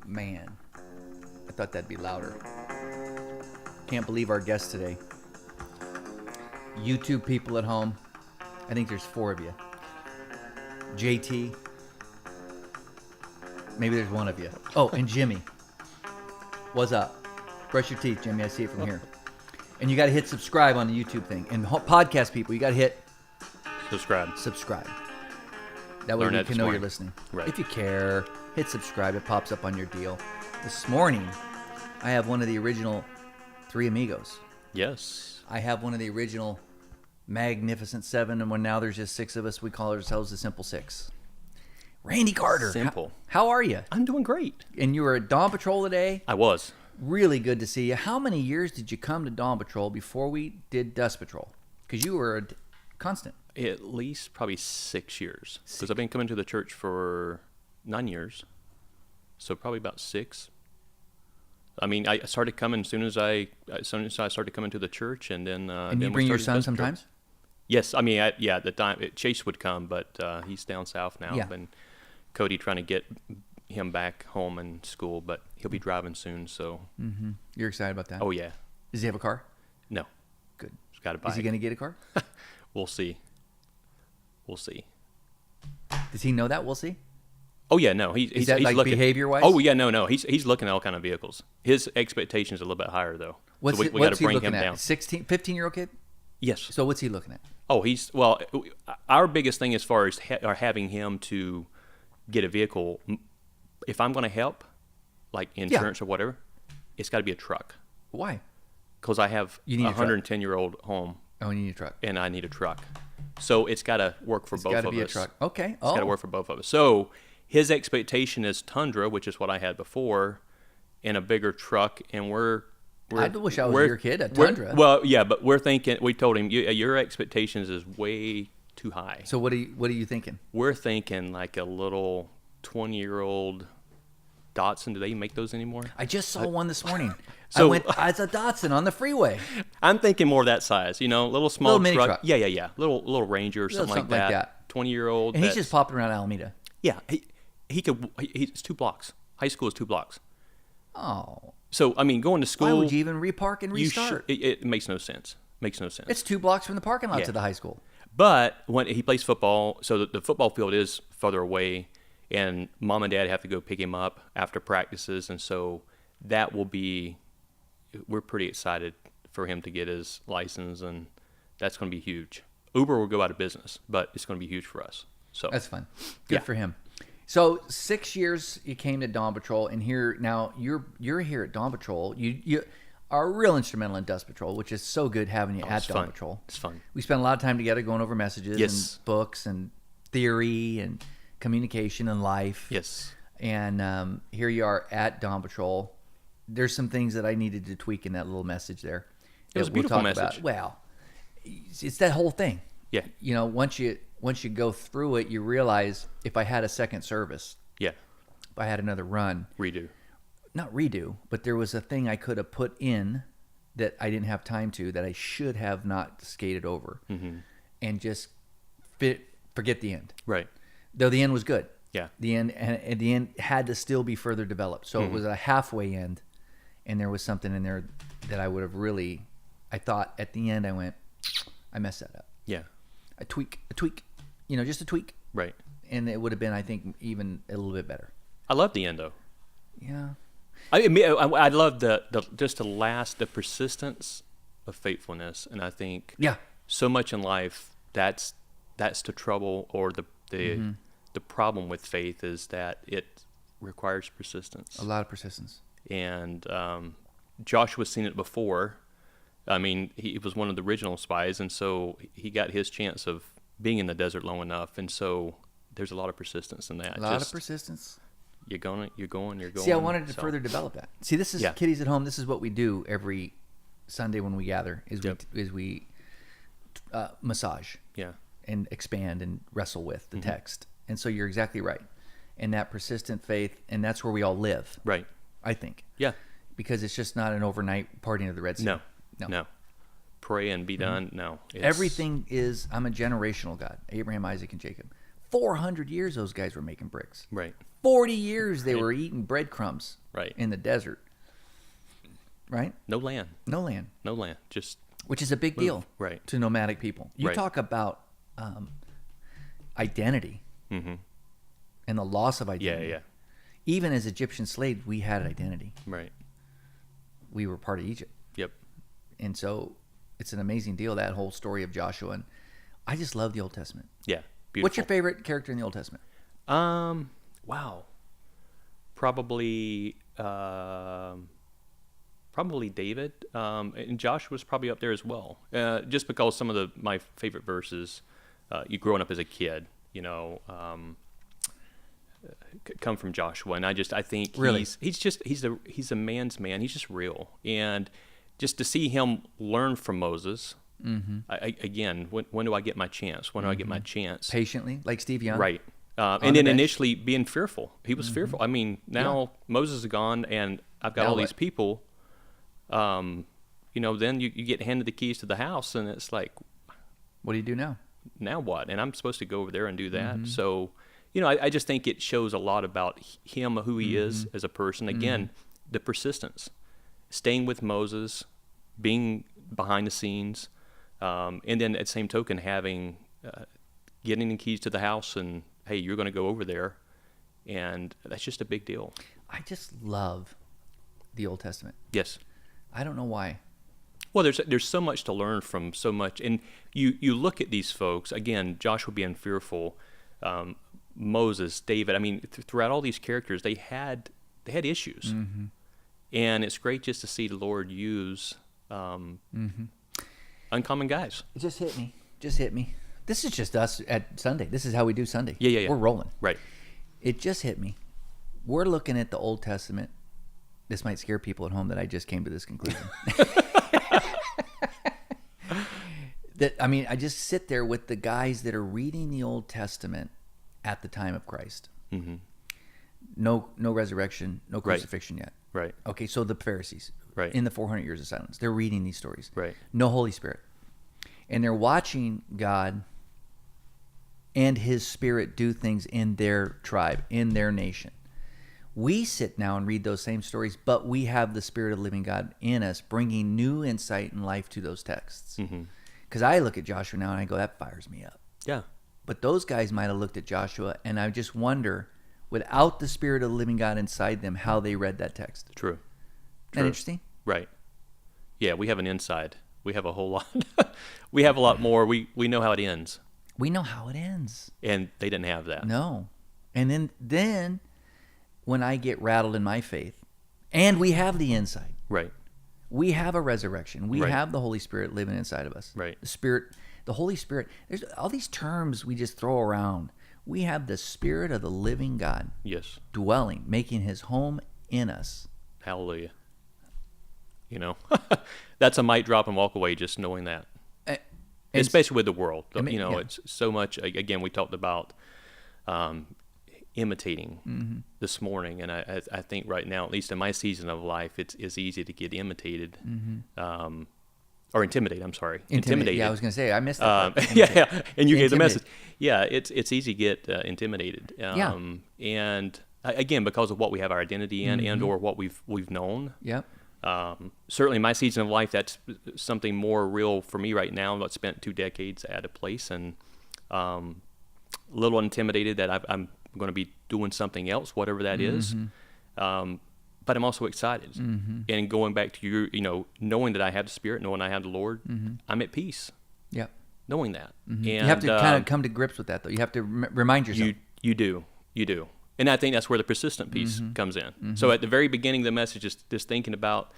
man. I thought that'd be louder. Can't believe our guest today. YouTube people at home. I think there's 4 of you. JT. Maybe there's 1 of you. Oh, and Jimmy. What's up? Brush your teeth, Jimmy. I see it from here. And you got to hit subscribe on the YouTube thing. And podcast people, you got to hit subscribe. That way we can know you're listening. Right. If you care, hit subscribe. It pops up on your deal. This morning, I have one of the original 3 Amigos. Yes. I have one of the original Magnificent 7, and when now there's just 6 of us, we call ourselves the Simple 6. Randy Carter. Simple. How are you? I'm doing great. And you were at Dawn Patrol today? I was. Really good to see you. How many years did you come to Dawn Patrol before we did Dust Patrol? Because you were a constant. At least probably 6 years. Because I've been coming to the church for 9 years. So probably about 6. I mean, I started coming as soon as I started coming to the church, and then. And then you bring your son sometimes? Yes, I mean, at the time Chase would come, but he's down south now, and Cody trying to get him back home in school, but he'll be driving soon. So. Mm-hmm. You're excited about that? Oh yeah. Does he have a car? No. Good. He's got a bike. Is he going to get a car? We'll see. Does he know that? We'll see. Oh yeah, no, he's that like looking behavior-wise? Oh yeah, no, he's looking at all kind of vehicles. His expectations are a little bit higher though. What's we got to bring him down. 16, 15-year-old kid? Yes. So what's he looking at? Oh, our biggest thing as far as having him to get a vehicle. If I'm going to help, like insurance or whatever, it's got to be a truck. Why? Because I have a 110-year-old home. Oh, you need a truck. And I need a truck. So it's got to work for both of us. It's got to be a truck. Okay. It's got to work for both of us. So his expectation is Tundra, which is what I had before, and a bigger truck. And I wish I was your kid, a Tundra. Well, yeah, but we told him, your expectations is way too high. So what are you thinking? We're thinking like a little 20-year-old Datsun. Do they make those anymore? I just saw one this morning. So, I went as a Datsun on the freeway. I'm thinking more that size, little small mini truck. Yeah. Little Ranger or something like that. 20-year-old. And he's just popping around Alameda. Yeah, it's 2 blocks. High school is 2 blocks. Oh. So, I mean, going to school. Why would you even repark and restart? It makes no sense. It's 2 blocks from the parking lot to the high school. But when he plays football, so the football field is further away, and mom and dad have to go pick him up after practices, and so that will be. We're pretty excited for him to get his license, and that's going to be huge. Uber will go out of business, but it's going to be huge for us. So that's fun. Good for him. So 6 years you came to Dawn Patrol, and here now you're here at Dawn Patrol. You are real instrumental in Dust Patrol, which is so good having you at Dawn Patrol. It's fun. We spend a lot of time together going over messages and books and theory and communication and life. Yes. And here you are at Dawn Patrol. There's some things that I needed to tweak in that little message there. It was a beautiful message. Well, it's that whole thing. Yeah. Once you go through it, you realize if I had a second service, if I had another run, not redo, but there was a thing I could have put in that I didn't have time to, that I should have not skated over, and just forget the end. Right. Though the end was good. Yeah. The end had to still be further developed. So it was a halfway end, and there was something in there that I would have really. I thought at the end I went, I messed that up. Yeah. A tweak, just a tweak. Right. And it would have been, I think, even a little bit better. I love the end though. Yeah. I love the persistence of faithfulness, and I think so much in life that's the trouble or the problem with faith is that it requires persistence. A lot of persistence. And Joshua's seen it before. I mean, he was one of the original spies, and so he got his chance of being in the desert long enough, and so there's a lot of persistence in that. A lot of persistence. You're going. See, I wanted to further develop that. See, this is Kiddies at Home. This is what we do every Sunday when we gather, is we massage and expand and wrestle with the text. And so you're exactly right. And that persistent faith, and that's where we all live. Right. I think. Yeah. Because it's just not an overnight partying of the Red Sea. No. Pray and be done. No. Everything is, I'm a generational God. Abraham, Isaac, and Jacob. 400 years those guys were making bricks. Right. 40 years they were eating breadcrumbs. Right. In the desert. Right. No land. No land. No land. Just which is a big deal. Right. To nomadic people. You talk about identity. Mm-hmm. And the loss of identity. Yeah. Even as Egyptian slaves, we had identity. Right. We were part of Egypt. Yep. And so it's an amazing deal, that whole story of Joshua. And I just love the Old Testament. Yeah. Beautiful. What's your favorite character in the Old Testament? Wow. Probably David. And Joshua's probably up there as well. Just because some of my favorite verses, you growing up as a kid, come from Joshua, and I think really? he's a man's man. He's just real, and just to see him learn from Moses. Mm-hmm. Again, when do I get my chance? When do I get my chance? Patiently, like Steve Young, right? And then initially being fearful. He was fearful. I mean, now Moses is gone, and I've got all these people. Then you get handed the keys to the house, and it's like, what do you do now? Now what? And I'm supposed to go over there and do that. Mm-hmm. So. I just think it shows a lot about him, who he is as a person. Again, the persistence, staying with Moses, being behind the scenes, and then at the same token, getting the keys to the house and, hey, you're going to go over there. And that's just a big deal. I just love the Old Testament. Yes. I don't know why. Well, there's so much to learn from so much. And you look at these folks, again, Joshua being fearful, Moses, David. I mean, throughout all these characters, they had issues, and it's great just to see the Lord use uncommon guys. It just hit me. This is just us at Sunday. This is how we do Sunday. Yeah. We're rolling. Right. It just hit me. We're looking at the Old Testament. This might scare people at home that I just came to this conclusion. I just sit there with the guys that are reading the Old Testament at the time of Christ. Mm-hmm. No resurrection, no crucifixion yet. Right. Okay, so the Pharisees, right, in the 400 years of silence, they're reading these stories. Right. No Holy Spirit. And they're watching God and His Spirit do things in their tribe, in their nation. We sit now and read those same stories, but we have the Spirit of the living God in us, bringing new insight and life to those texts. Because I look at Joshua now and I go, that fires me up. Yeah. But those guys might have looked at Joshua, and I just wonder, without the Spirit of the living God inside them, how they read that text. True. Isn't that interesting? Right. Yeah, we have an inside. We have a whole lot. We have a lot more. We know how it ends. We know how it ends. And they didn't have that. No. And then when I get rattled in my faith, and we have the inside. Right. We have a resurrection. We have the Holy Spirit living inside of us. Right. The Holy Spirit, there's all these terms we just throw around. We have the Spirit of the living God. Yes. Dwelling, making His home in us. Hallelujah. That's a mic drop and walk away just knowing that. Especially with the world. It's so much, again, we talked about imitating this morning. And I think right now, at least in my season of life, it's easy to get imitated. Or intimidated, I'm sorry. Intimidated. Yeah, I was going to say, I missed that. Yeah, and you gave the message. Yeah, it's easy to get intimidated. And again, because of what we have our identity in and or what we've known. Yep. Certainly my season of life, that's something more real for me right now. I've spent 2 decades at a place and a little intimidated that I'm going to be doing something else, whatever that is. But I'm also excited. And going back to your, knowing that I have the Spirit, knowing I have the Lord, I'm at peace. Yep. Knowing that. And, you have to kind of come to grips with that, though. You have to remind yourself. You do. And I think that's where the persistent piece comes in. So at the very beginning of the message, just thinking about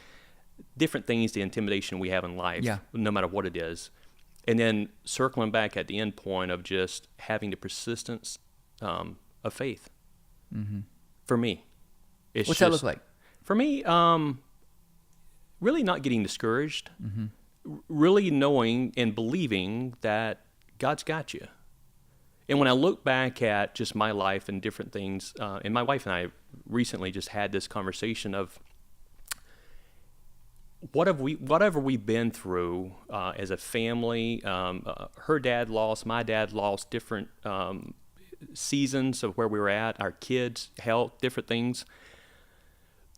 different things, the intimidation we have in life, no matter what it is. And then circling back at the end point of just having the persistence of faith. For me. What's that look like? For me, really not getting discouraged, really knowing and believing that God's got you. And when I look back at just my life and different things, and my wife and I recently just had this conversation of whatever we've been through as a family. Her dad lost, my dad lost, different seasons of where we were at, our kids, health, different things.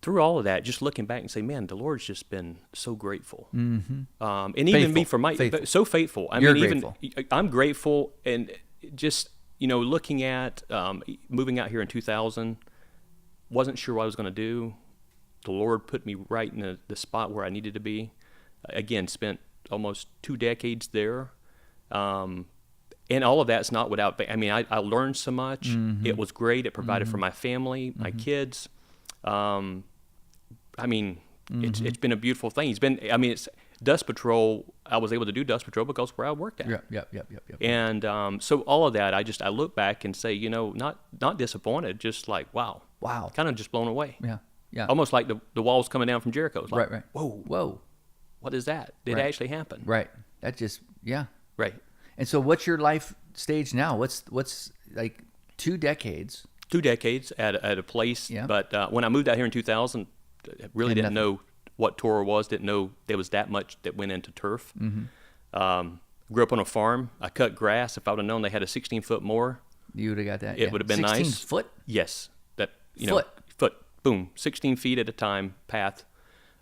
Through all of that, just looking back and say, man, the Lord's just been so grateful. And faithful. even me for so faithful. You're grateful. I'm grateful, and just, looking at moving out here in 2000, wasn't sure what I was going to do. The Lord put me right in the spot where I needed to be. Again, spent almost 2 decades there. And all of that's not without, I learned so much. It was great. It provided for my family, my kids. It's been a beautiful thing. It's Dust Patrol. I was able to do Dust Patrol because where I worked at. Yep. And so all of that, I look back and say, not disappointed, just like, wow, kind of just blown away. Yeah. Almost like the walls coming down from Jericho. It's like, right. Whoa, what is that? Did it actually happen? Right. That just right. And so, what's your life stage now? What's like 2 decades? 2 decades at a place. Yeah. But when I moved out here in 2000, really didn't know what Toro was. Didn't know there was that much that went into turf. Grew up on a farm. I cut grass. If I would have known they had a 16-foot mower, you would have got that. It would have been 16 nice. 16 foot? Yes. That foot. Boom. 16 feet at a time path.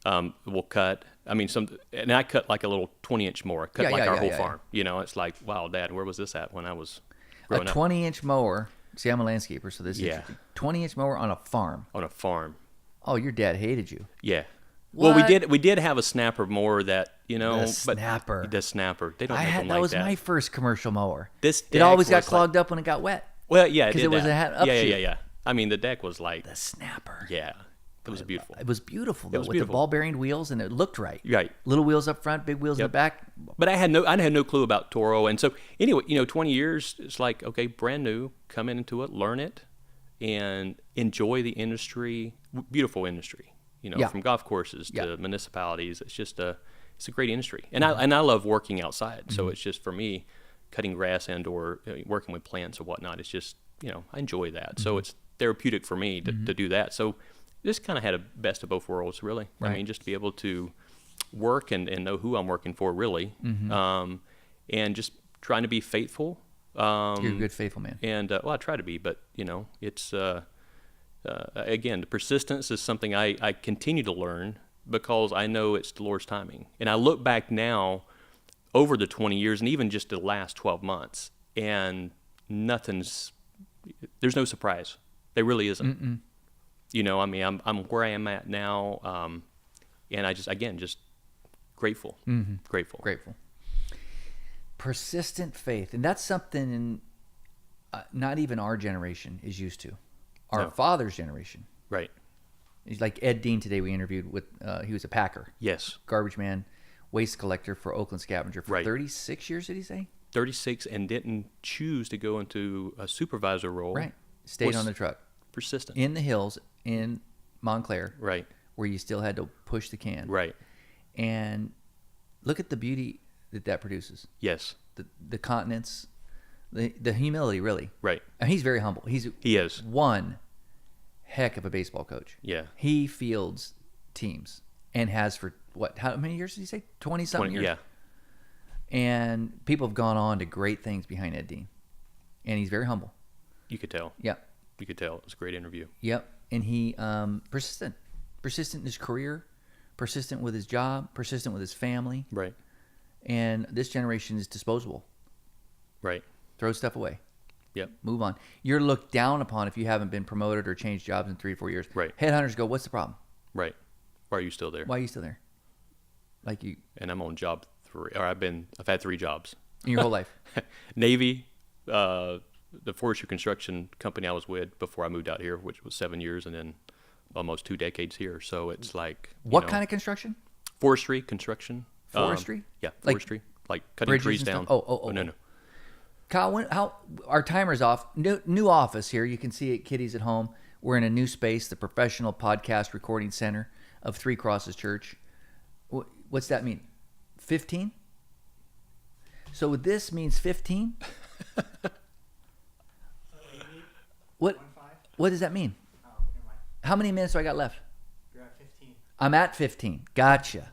We'll cut. And I cut like a little 20-inch mower. Cut our whole farm. It's like, wow, Dad, where was this at when I was growing up? A 20-inch mower. See, I'm a landscaper, so this is interesting. 20-inch mower on a farm. On a farm. Oh, your dad hated you. Yeah. What? Well, we did have a snapper mower that, The snapper. The snapper. They don't make them like that. That was my first commercial mower. It always got clogged up when it got wet. Well, yeah, because it was a upshoot. Yeah. The deck was like the snapper. Yeah. It was beautiful. It was beautiful though, with the ball bearing wheels, and it looked right. Right. Little wheels up front, big wheels in the back. But I had no clue about Toro, and so anyway, 20 years. It's like, okay, brand new, come into it, learn it, and enjoy the industry. Beautiful industry. From golf courses to municipalities. It's just it's a great industry, and I love working outside. So it's just, for me, cutting grass or working with plants or whatnot. It's just, I enjoy that. So it's therapeutic for me to do that. So this kind of had a best of both worlds, really. Right. Just to be able to work and know who I'm working for, really, and just trying to be faithful. You're a good faithful man. And I try to be, but it's again, the persistence is something I continue to learn, because I know it's the Lord's timing. And I look back now over the 20 years and even just the last 12 months, and there's no surprise. There really isn't. I'm where I am at now, and I just grateful. Grateful. Persistent faith, and that's something not even our generation is used to. Our father's generation. Right. He's like Ed Dean today we interviewed with, he was a packer. Yes. Garbage man, waste collector for Oakland Scavenger for 36 years, did he say? 36, and didn't choose to go into a supervisor role. Right. Stayed on the truck. Persistent. In the hills in Montclair. Right. Where you still had to push the can. Right. And look at the beauty that produces. Yes. The continence, the humility, really. Right. And he's very humble. He is one heck of a baseball coach. Yeah. He fields teams and has for how many years did he say? 20-something years. Yeah. And people have gone on to great things behind Ed Dean. And he's very humble. You could tell. Yep. You could tell. It was a great interview. Yep. And he persistent in his career, persistent with his job, persistent with his family. Right. And this generation is disposable. Right. Throw stuff away. Yep. Move on. You're looked down upon if you haven't been promoted or changed jobs in 3 or 4 years. Right. Headhunters go, what's the problem? Right. Why are you still there? Why are you still there? And I'm on job 3, or I've had 3 jobs. In your whole life? Navy, the forestry construction company I was with before I moved out here, which was 7 years, and then almost 2 decades here. So it's like... What kind of construction? Forestry, construction. Forestry? Yeah, forestry. Like cutting trees down. Oh, no. Kyle, our timer's off. New office here. You can see it, kiddies at home. We're in a new space, the Professional Podcast Recording Center of Three Crosses Church. What's that mean? 15? So this means 15? What does that mean? How many minutes do I got left? You're at 15. I'm at 15. Gotcha.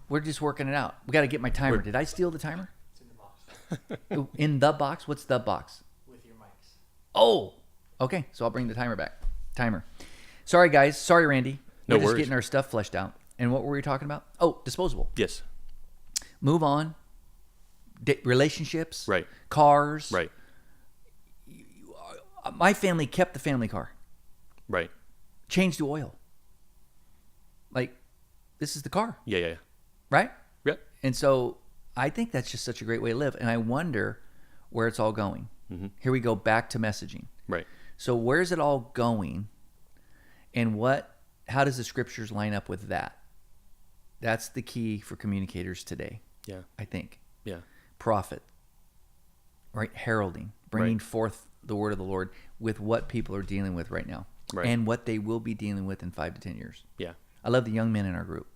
We're just working it out. We got to get my timer. Did I steal the timer? It's in the box. In the box? What's the box? With your mics. Oh, okay. So I'll bring the timer back. Sorry, guys. Sorry, Randy. We're just getting our stuff fleshed out. And what were we talking about? Oh, disposable. Yes. Move on. Relationships. Right. Cars. Right. My family kept the family car. Right. Changed the oil. Like, this is the car. Yeah. Right? Yep. And so I think that's just such a great way to live. And I wonder where it's all going. Mm-hmm. Here we go back to messaging. Right. So where's it all going? And how does the scriptures line up with that? That's the key for communicators today. Yeah. I think. Yeah. Prophet. Right? Heralding. Bringing forth the word of the Lord with what people are dealing with right now. Right. And what they will be dealing with in 5 to 10 years. Yeah. I love the young men in our group.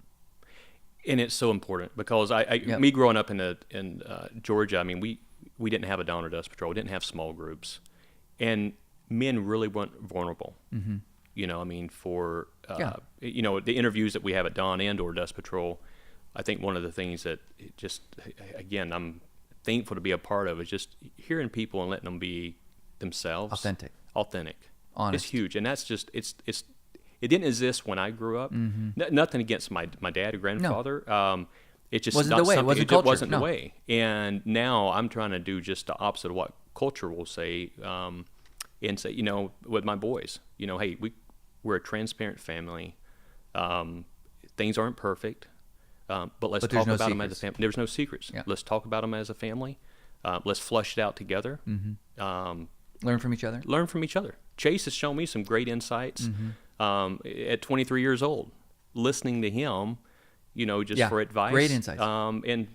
And it's so important because me growing up in Georgia, I mean, we didn't have a Dawn or Dust Patrol. We didn't have small groups. And men really weren't vulnerable. Mm-hmm. You know, I mean, for, you know, the interviews that we have at Dawn and or Dust Patrol, I think one of the things that just, again, I'm thankful to be a part of is just hearing people and letting them be themselves. Authentic. Honest. It's huge. And that's just, it didn't exist when I grew up. Mm-hmm. Nothing against my dad or grandfather. No. It just wasn't the way. It wasn't the way. And now I'm trying to do just the opposite of what culture will say, and say, you know, with my boys, you know, hey, we're a transparent family. Things aren't perfect, but let's talk about them as a family. There's no secrets. Yeah. Let's talk about them as a family. Let's flush it out together. Mm-hmm. Learn from each other. Chase has shown me some great insights. At 23 years old, listening to him, you know, just for advice. Great insights. And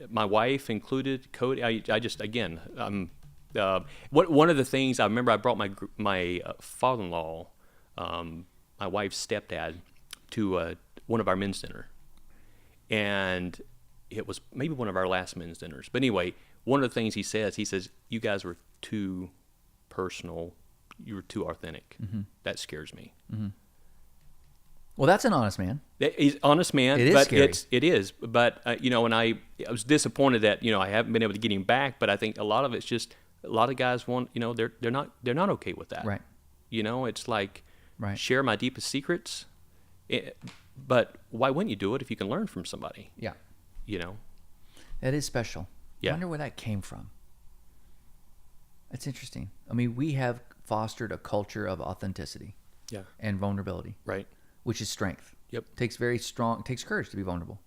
my wife included, Cody. One of the things I remember, I brought my father-in-law, my wife's stepdad, to one of our men's dinner, and it was maybe one of our last men's dinners. But anyway, one of the things he says, you guys were too personal. You were too authentic. Mm-hmm. That scares me. Mm-hmm. Well, that's an honest man. He's honest man. It is but scary. It is. But, you know, and I was disappointed that, you know, I haven't been able to get him back. But I think a lot of it's just a lot of guys want, you know, they're not okay with that. Right. You know, it's like share my deepest secrets. But why wouldn't you do it if you can learn from somebody? Yeah. You know. That is special. Yeah. I wonder where that came from. That's interesting. I mean, we have fostered a culture of authenticity. Yeah. And vulnerability. Right. Which is strength. Yep. Takes courage to be vulnerable.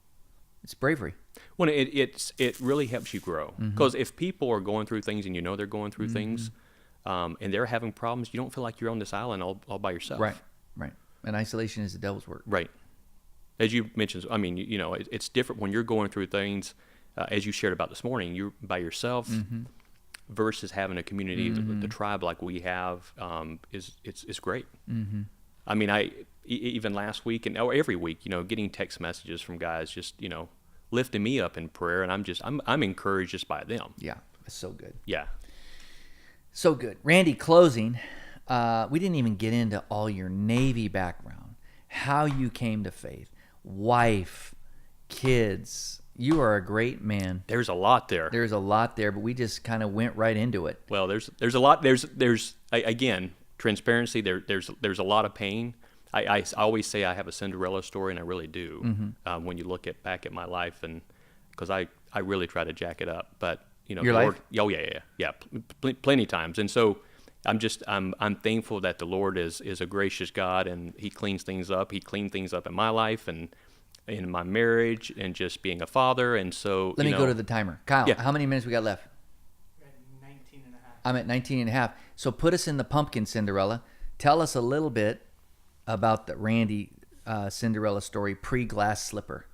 It's bravery. Well, it really helps you grow. Because if people are going through things and you know they're going through things, and they're having problems, you don't feel like you're on this island all by yourself. Right. And isolation is the devil's work. Right. As you mentioned, I mean, you know, it's different when you're going through things, as you shared about this morning, you're by yourself versus having a community, the tribe like we have, is great. Mm-hmm. I mean, even last week or every week, you know, getting text messages from guys just, you know, lifting me up in prayer, and I'm encouraged just by them. Yeah, it's so good. Yeah. So good. Randy, closing, we didn't even get into all your Navy background, how you came to faith, wife, kids. You are a great man. There's a lot there. But we just kind of went right into it. Well, there's a lot. There's again, transparency. There's a lot of pain. I always say I have a Cinderella story, and I really do. When you look back at my life, and because I really try to jack it up, but you know, your Lord, life? Yeah, plenty times. And so I'm thankful that the Lord is a gracious God, and He cleans things up. He cleaned things up in my life and in my marriage, and just being a father. And so let me go to the timer. Kyle, how many minutes we got left? We're at 19 and a half. I'm at 19 and a half. So put us in the pumpkin, Cinderella. Tell us a little bit about the Randy Cinderella story, pre-glass slipper.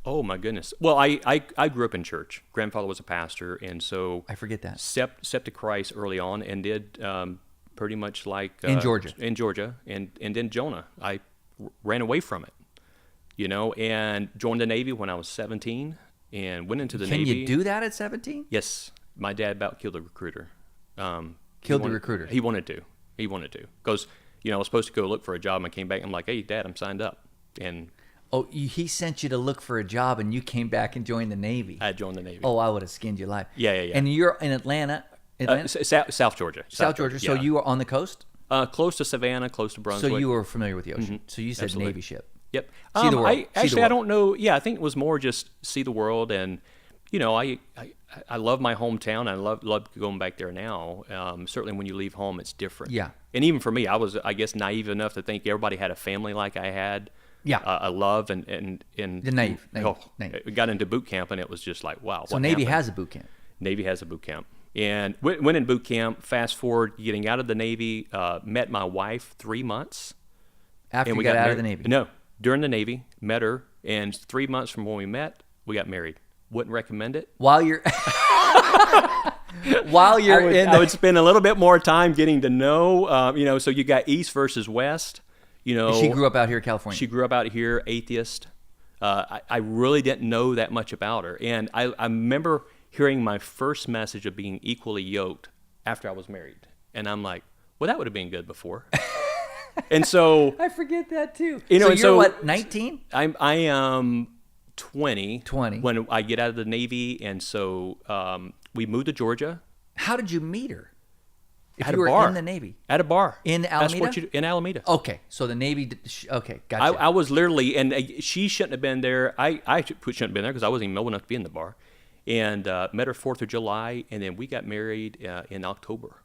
Oh my goodness. Well, I grew up in church. Grandfather was a pastor, and so I forget that. Stepped to Christ early on, and did pretty much like in Georgia, and then Jonah. I ran away from it, you know, and joined the Navy when I was 17, and went into the Navy. Can you do that at 17? Yes, my dad about killed the recruiter. Killed the recruiter. He wanted to, because you know I was supposed to go look for a job, and I came back. I'm like, hey, Dad, I'm signed up, and. Oh, he sent you to look for a job, and you came back and joined the Navy. I joined the Navy. Oh, I would have skinned you alive. Yeah. And you're in Atlanta. South Georgia. South Georgia. So you were on the coast? Close to Savannah, close to Brunswick. So you were familiar with the ocean. Mm-hmm. So you said Absolutely. Navy ship. Yep. See the world. I don't know. Yeah, I think it was more just see the world, and I love my hometown. I love going back there now. Certainly, when you leave home, it's different. Yeah. And even for me, I was, I guess, naive enough to think everybody had a family like I had. Yeah. I love and The naive. We got into boot camp, and it was just like, wow. So what Navy happened? has a boot camp. Navy has a boot camp. And went in boot camp. Fast forward, getting out of the Navy, met my wife 3 months. After and you we got out married. of the Navy? No, during the Navy, met her, and 3 months from when we met, we got married. Wouldn't recommend it. While you're I would spend a little bit more time getting to know, so you got East versus West. She grew up out here in California. She grew up out here, atheist. I really didn't know that much about her. And I remember hearing my first message of being equally yoked after I was married. And I'm like, well, that would have been good before. And so I forget that too. So you're what, 19? I am 20. 20. When I get out of the Navy. And so we moved to Georgia. How did you meet her? If At you a were bar. in the Navy. At a bar. In Alameda? In Alameda. Okay. So the Navy, okay, gotcha. I was literally, and she shouldn't have been there. I shouldn't have been there because I wasn't even old enough to be in the bar. And met her 4th of July, and then we got married in October.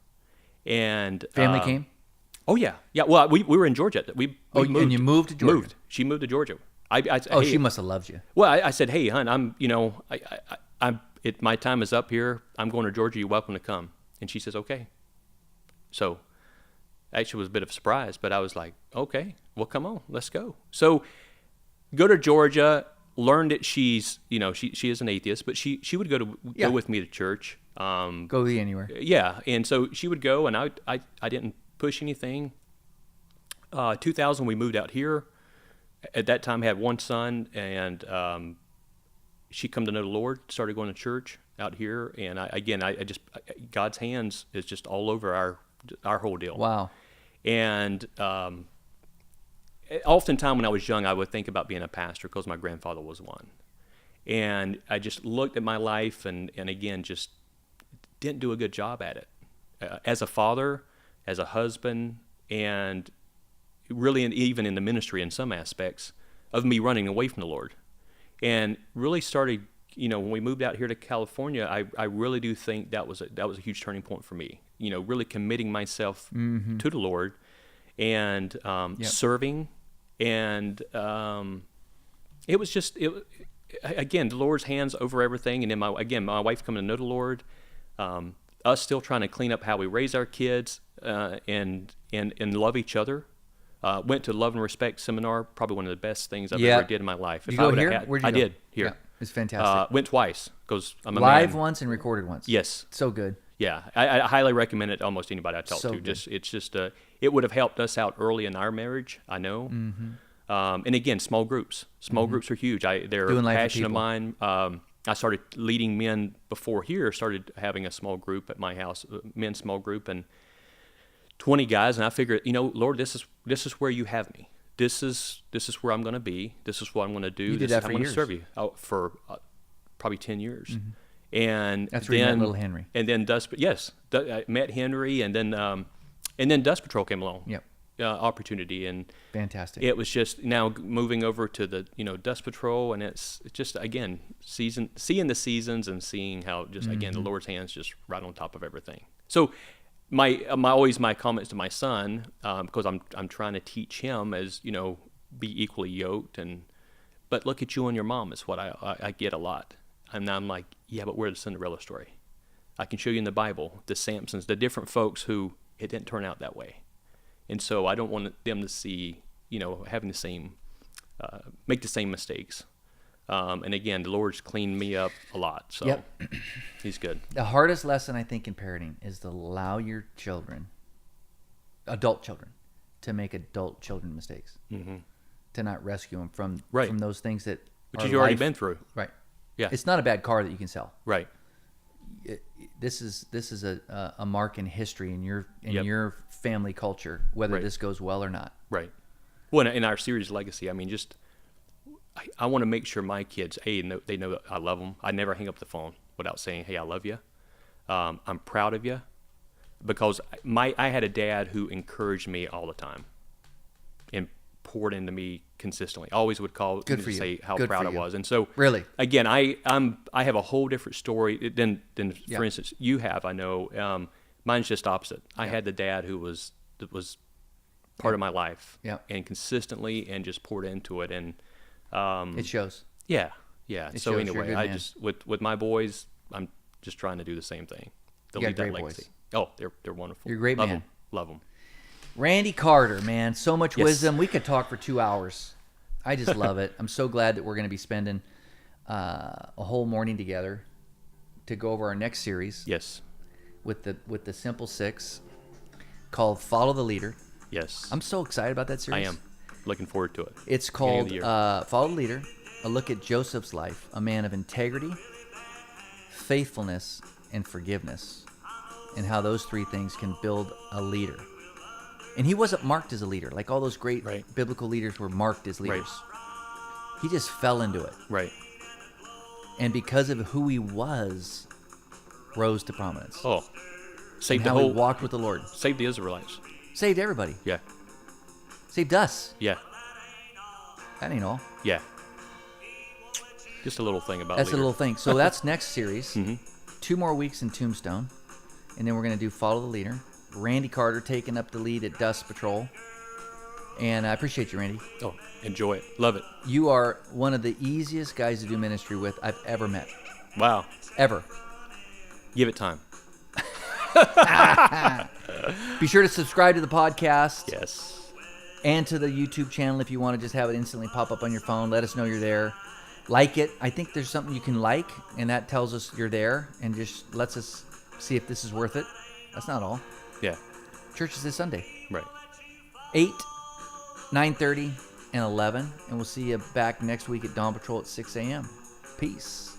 And family came? Oh, yeah. Yeah, well, we were in Georgia. We moved. And you moved to Georgia? Moved. She moved to Georgia. She must have loved you. Well, I said, hey, hon, my time is up here. I'm going to Georgia. You're welcome to come. And she says, okay. So actually was a bit of a surprise, but I was like, okay, well, come on, let's go. So go to Georgia, learned that she's, she is an atheist, but she would go with me to church. Go anywhere. Yeah. And so she would go, and I didn't push anything. 2000, we moved out here. At that time, I had one son, and she come to know the Lord, started going to church out here. And God's hands is just all over our whole deal. Wow. And oftentimes when I was young, I would think about being a pastor because my grandfather was one. And I just looked at my life and again, just didn't do a good job at it. As a father, as a husband, and really even in the ministry in some aspects of me running away from the Lord. And really started, when we moved out here to California, I really do think that was a huge turning point for me. Really committing myself to the Lord and serving. And it was just, again, the Lord's hands over everything. And then my wife coming to know the Lord, us still trying to clean up how we raise our kids and love each other. Went to Love and Respect seminar, probably one of the best things I've ever did in my life. Did you go here? Where'd you go? did here. Yeah, it's fantastic. Went twice because I'm a live man. once and recorded once. Yes. So good. Yeah, I highly recommend it to almost anybody I talk So to. good. It would have helped us out early in our marriage. I know. Mm-hmm. And again, small groups. Small groups are huge. They're a passion of mine. I started leading men before here. Started having a small group at my house, men's small group, and 20 guys. And I figured, Lord, this is where you have me. This is where I'm going to be. This is what I'm going to do. You did that for years. I'm going to serve you for probably 10 years. Mm-hmm. And that's where you met Little Henry. And then I met Henry, and then Dust Patrol came along. Yep. Opportunity, and fantastic. It was just now moving over to the Dust Patrol, and it's just again seeing the seasons and seeing how just again the Lord's hands just right on top of everything. So my comments to my son, because I'm trying to teach him as be equally yoked, but look at you and your mom is what I get a lot. And I'm like, yeah, but we're the Cinderella story. I can show you in the Bible, the Samsons, the different folks who it didn't turn out that way. And so I don't want them to see, having the same, make the same mistakes. And again, the Lord's cleaned me up a lot. So yep. He's good. The hardest lesson, I think, in parenting is to allow your children, adult children, to make adult children mistakes. Mm-hmm. To not rescue them from those things that which you've already been through. Right. Yeah. It's not a bad car that you can sell. Right. This is a mark in history in your family culture, whether this goes well or not. Right. Well, in our series Legacy, I mean, just I want to make sure my kids, they know that I love them. I never hang up the phone without saying, "Hey, I love you." I'm proud of you, because I had a dad who encouraged me all the time and poured into me consistently. Always would call me to say how proud I was. And so, really, again, I have a whole different story than for instance, you have. I know mine's just opposite. I had the dad who was part of my life, and consistently and just poured into it, and it shows. Yeah. So anyway, I just with my boys, I'm just trying to do the same thing. To lead that legacy. Boys. Oh, they're wonderful. You're a great man. Love them. Randy Carter, man, so much wisdom. We could talk for 2 hours. I just love it. I'm so glad that we're going to be spending a whole morning together to go over our next series. Yes. With the Simple Six, called Follow the Leader. Yes. I'm so excited about that series. I am. Looking forward to it. It's called Follow the Leader, a look at Joseph's life, a man of integrity, faithfulness, and forgiveness, and how those three things can build a leader. And he wasn't marked as a leader. Like all those great biblical leaders were marked as leaders. Right. He just fell into it. Right. And because of who he was, rose to prominence. Oh. Saved and how he walked with the Lord. Saved the Israelites. Saved everybody. Yeah. Saved us. Yeah. That ain't all. Yeah. Just a little thing about That's leader. a little thing. So that's next series. Mm-hmm. 2 more weeks in Tombstone. And then we're going to do Follow the Leader. Randy Carter taking up the lead at Dust Patrol. And I appreciate you, Randy. Oh, enjoy it. Love it. You are one of the easiest guys to do ministry with I've ever met. Wow. Ever. Give it time. Be sure to subscribe to the podcast. Yes. And to the YouTube channel if you want to just have it instantly pop up on your phone. Let us know you're there. Like it. I think there's something you can like, and that tells us you're there and just lets us see if this is worth it. That's not all. Yeah. Church is this Sunday. Right. 8, 9:30, and 11. And we'll see you back next week at Dawn Patrol at 6 a.m. Peace.